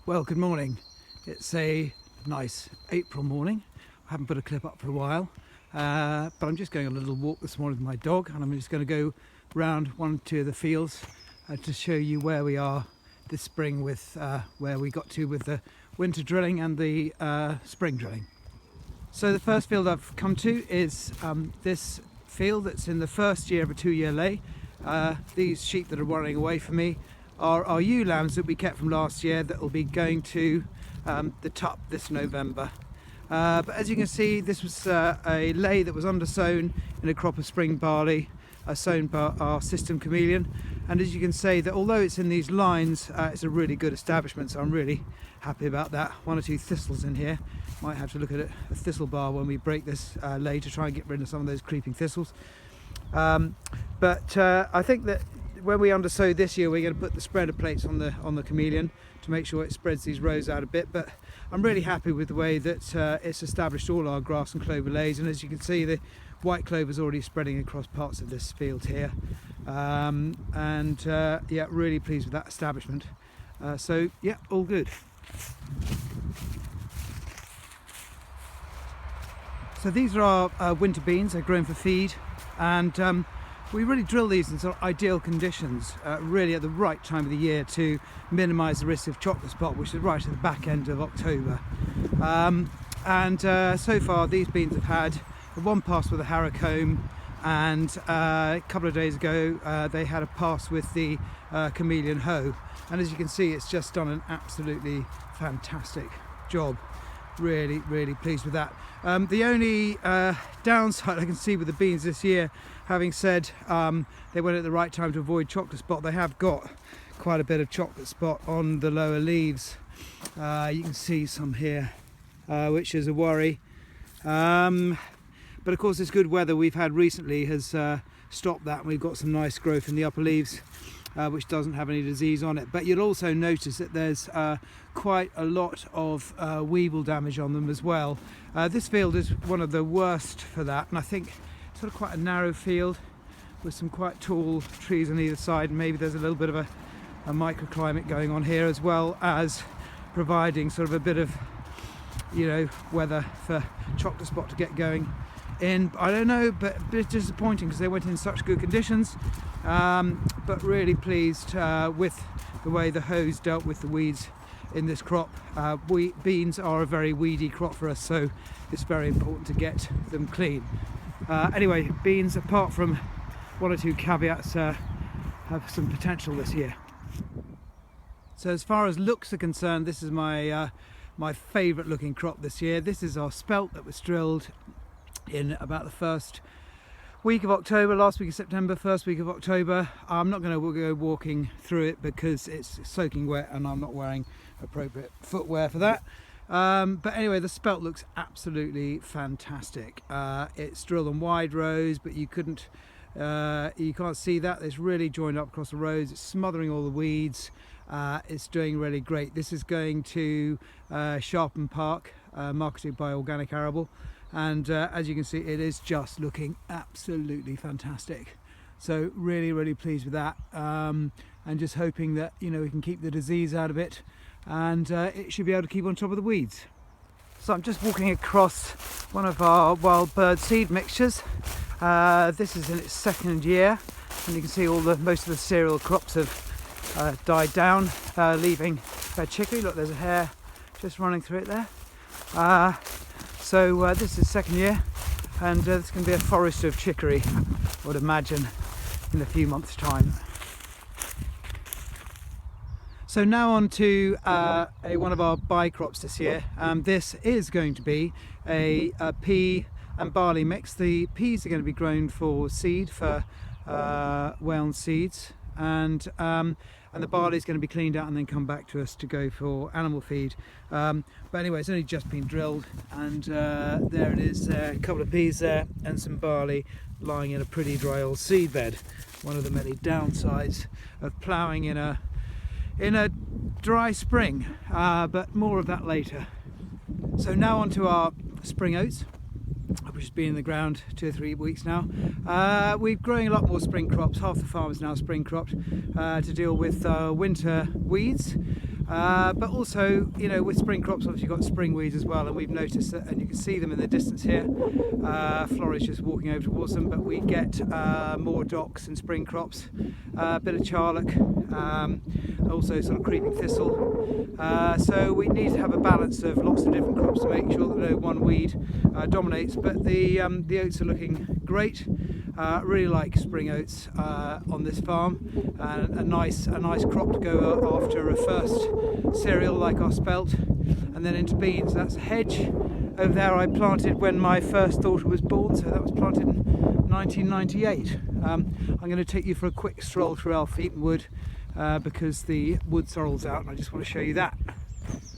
Well, good morning. It's a nice April morning. I haven't put a clip up for a while, but I'm just going on a little walk this morning with my dog, and I'm just going to go round one or two of the fields to show you where we are this spring with where we got to with the winter drilling and the spring drilling. So the first field I've come to is this field that's in the first year of a 2-year lay. These sheep that are running away from me are our ewe lambs that we kept from last year that will be going to the tup this November. But as you can see, this was a lay that was undersown in a crop of spring barley sown by our system chameleon, and as you can see that although it's in these lines, it's a really good establishment, so I'm really happy about that. One or two thistles in here, might have to look at a thistle bar when we break this lay to try and get rid of some of those creeping thistles. But I think that when we undersow this year, we're going to put the spreader plates on the chameleon to make sure it spreads these rows out a bit. But I'm really happy with the way that it's established all our grass and clover lays, and as you can see, the white clover is already spreading across parts of this field here. Yeah, really pleased with that establishment. So yeah, all good. So these are our winter beans. They're grown for feed, and we really drill these in sort of ideal conditions, really at the right time of the year to minimise the risk of chocolate spot, which is right at the back end of October. So far these beans have had one pass with a harrow comb, and a couple of days ago they had a pass with the chameleon hoe, and as you can see, it's just done an absolutely fantastic job. Really pleased with that. The only downside I can see with the beans this year, having said they went at the right time to avoid chocolate spot, they have got quite a bit of chocolate spot on the lower leaves. You can see some here, which is a worry. But of course this good weather we've had recently has stopped that, and we've got some nice growth in the upper leaves, which doesn't have any disease on it. But you'll also notice that there's quite a lot of weevil damage on them as well. This field is one of the worst for that, and I think it's sort of quite a narrow field with some quite tall trees on either side, and maybe there's a little bit of a microclimate going on here, as well as providing sort of a bit of, you know, weather for chocolate spot to get going in. I don't know, but a bit disappointing because they went in such good conditions, but really pleased with the way the hoes dealt with the weeds in this crop. Beans are a very weedy crop for us, so it's very important to get them clean. Anyway, beans, apart from one or two caveats, have some potential this year. So as far as looks are concerned, this is my my favourite looking crop this year. This is our spelt that was drilled in about the first week of October, last week of September, first week of October. I'm not going to go walking through it because it's soaking wet and I'm not wearing appropriate footwear for that. But anyway, the spelt looks absolutely fantastic. It's drilled on wide rows, but you can't see that. It's really joined up across the rows. It's smothering all the weeds. It's doing really great. This is going to Sharpen Park, marketed by Organic Arable. And as you can see, it is just looking absolutely fantastic. So really pleased with that, and just hoping that, you know, we can keep the disease out of it, and it should be able to keep on top of the weeds. So I'm just walking across one of our wild bird seed mixtures. This is in its second year, and you can see most of the cereal crops have died down, leaving chicory. Look, there's a hare just running through it there. So this is second year, and this can be a forest of chicory, I would imagine, in a few months' time. So now on to one of our by-crops this year. This is going to be a pea and barley mix. The peas are going to be grown for seed, for Whale seeds, and the barley is going to be cleaned out and then come back to us to go for animal feed. But anyway, it's only just been drilled, and there it is, a couple of peas there and some barley lying in a pretty dry old seed bed. One of the many downsides of ploughing in a dry spring, but more of that later. So now on to our spring oats, which has been in the ground 2 or 3 weeks now. We're growing a lot more spring crops. Half the farm is now spring cropped to deal with winter weeds. But also, you know, with spring crops, obviously you've got spring weeds as well, and we've noticed that, and you can see them in the distance here. Florrie's just walking over towards them, but we get more docks and spring crops, a bit of charlock, also sort of creeping thistle. So we need to have a balance of lots of different crops to make sure that no one weed dominates. But the oats are looking great. Really like spring oats on this farm, and a nice crop to go after a first cereal like our spelt, and then into beans. That's a hedge over there I planted when my first daughter was born, so that was planted in 1998. I'm going to take you for a quick stroll through our Featon wood because the wood sorrel's out, and I just want to show you that.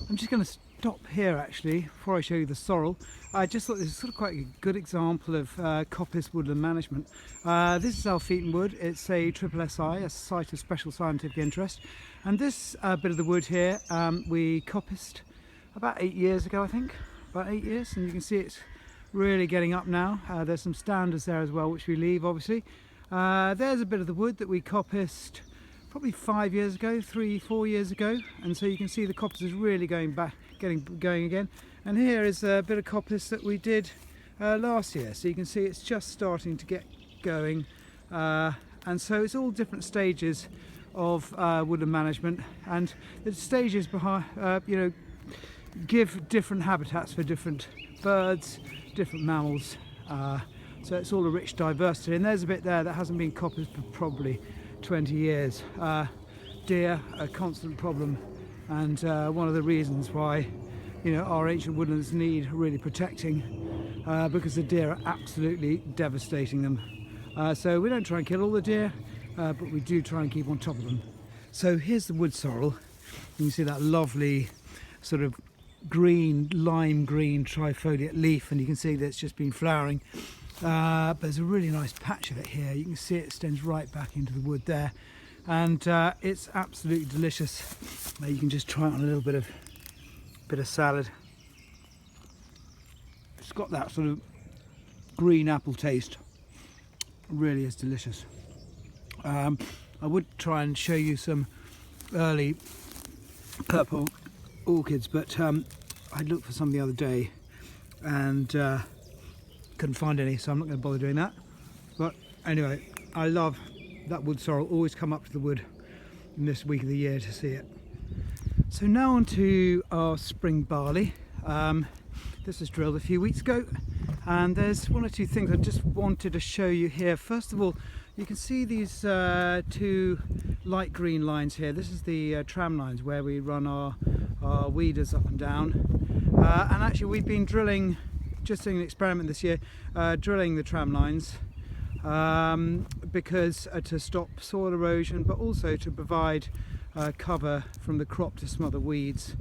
I'm just going to stop here actually before I show you the sorrel. I just thought this is sort of quite a good example of coppice woodland management. This is our Featon wood. It's a SSSI, a Site of Special Scientific Interest, and this bit of the wood here we coppiced about 8 years ago, I think, about 8 years, and you can see it's really getting up now. There's some standards there as well, which we leave obviously. There's a bit of the wood that we coppiced probably 5 years ago, 3-4 years ago, and so you can see the coppice is really going back, getting going again. And here is a bit of coppice that we did last year, so you can see it's just starting to get going, and so it's all different stages of woodland management, and the stages behind, you know, give different habitats for different birds, different mammals, so it's all a rich diversity. And there's a bit there that hasn't been coppiced for probably 20 years. Deer, a constant problem, and one of the reasons why, you know, our ancient woodlands need really protecting, because the deer are absolutely devastating them. So we don't try and kill all the deer, but we do try and keep on top of them. So here's the wood sorrel. You can see that lovely sort of green, lime green trifoliate leaf, and you can see that it's just been flowering. But there's a really nice patch of it here. You can see it extends right back into the wood there, and it's absolutely delicious. You can just try it on a little bit of salad. It's got that sort of green apple taste. It really is delicious. I would try and show you some early purple orchids, but I looked for some the other day and couldn't find any, so I'm not going to bother doing that. But anyway, I love that wood sorrel. Always come up to the wood in this week of the year to see it. So now on to our spring barley. This was drilled a few weeks ago, and there's one or two things I just wanted to show you here. First of all, you can see these two light green lines here. This is the tram lines where we run our weeders up and down, and actually we've been drilling, just doing an experiment this year, drilling the tram lines because to stop soil erosion, but also to provide cover from the crop to some other weeds.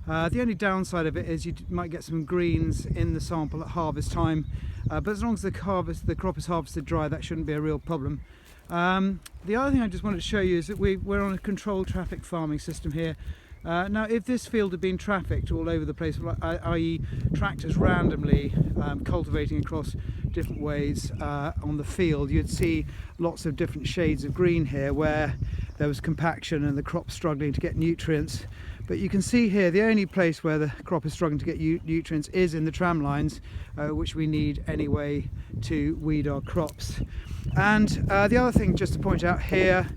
The only downside of it is you might get some greens in the sample at harvest time, but as long as the crop is harvested dry, that shouldn't be a real problem. The other thing I just wanted to show you is that we're on a controlled traffic farming system here. Now, if this field had been trafficked all over the place, i.e. tractors randomly cultivating across different ways on the field, you'd see lots of different shades of green here where there was compaction and the crop's struggling to get nutrients. But you can see here the only place where the crop is struggling to get nutrients is in the tram lines, which we need anyway to weed our crops. And the other thing just to point out here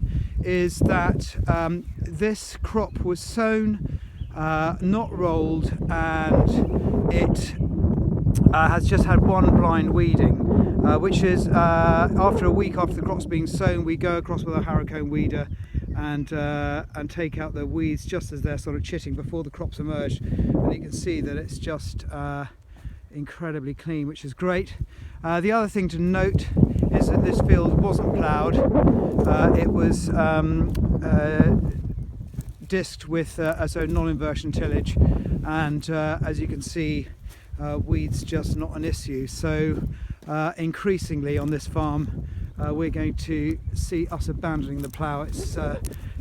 is that this crop was sown, not rolled, and it has just had one blind weeding, which is after a week after the crop's being sown, we go across with a harrow comb weeder and take out the weeds just as they're sort of chitting before the crops emerge, and you can see that it's just incredibly clean, which is great. The other thing to note is that this field wasn't ploughed. It was disked with so non-inversion tillage, and as you can see, weeds just not an issue. So increasingly on this farm we're going to see us abandoning the plough. It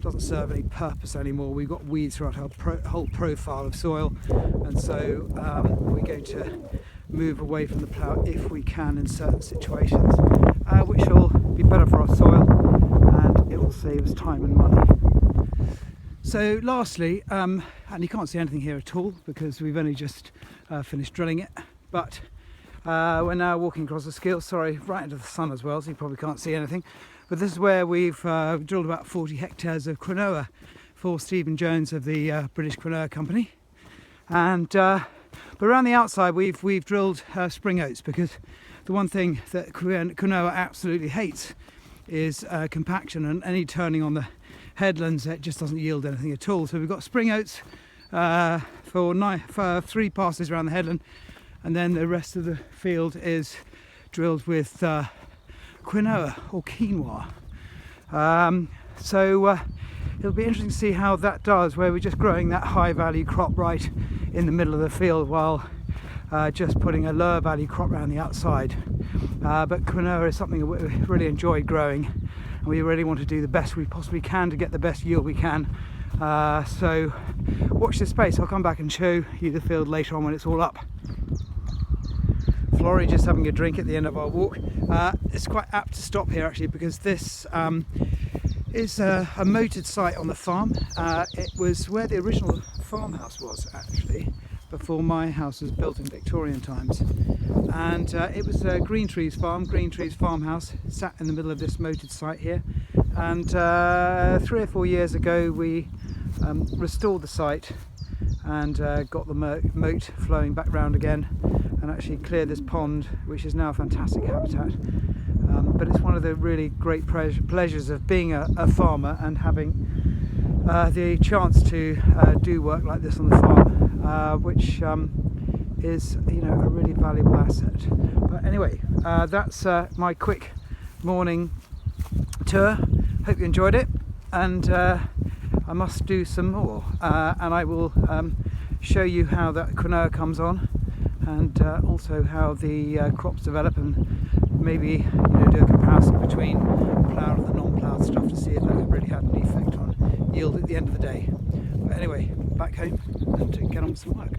doesn't serve any purpose anymore. We've got weeds throughout our whole profile of soil, and so we're going to move away from the plough if we can in certain situations, which will be better for our soil and it will save us time and money. So lastly, and you can't see anything here at all because we've only just finished drilling it, but we're now walking across the Skill, right into the sun as well, so you probably can't see anything. But this is where we've drilled about 40 hectares of quinoa for Stephen Jones of the British Quinoa Company. And but around the outside we've drilled spring oats, because the one thing that quinoa absolutely hates is compaction, and any turning on the headlands, it just doesn't yield anything at all. So we've got spring oats for 3 passes around the headland, and then the rest of the field is drilled with quinoa or quinoa. So it'll be interesting to see how that does, where we're just growing that high value crop right in the middle of the field while just putting a lower value crop around the outside. But quinoa is something that we really enjoy growing, and we really want to do the best we possibly can to get the best yield we can. So watch this space. I'll come back and show you the field later on when it's all up. Florrie just having a drink at the end of our walk. It's quite apt to stop here actually, because this is a moated site on the farm. It was where the original farmhouse was actually, before my house was built in Victorian times. And it was a Green Trees farmhouse, sat in the middle of this moated site here. And 3 or 4 years ago we restored the site and got the moat flowing back round again, and actually cleared this pond, which is now a fantastic habitat. But it's one of the really great pleasures of being a farmer and having the chance to do work like this on the farm, which is, you know, a really valuable asset. But anyway, that's my quick morning tour. Hope you enjoyed it, and I must do some more, and I will show you how that quinoa comes on, and also how the crops develop, and maybe, you know, do a comparison between ploughed and the non-ploughed stuff to see if that really had any effect on yield at the end of the day. But anyway, back home and to get on with some work.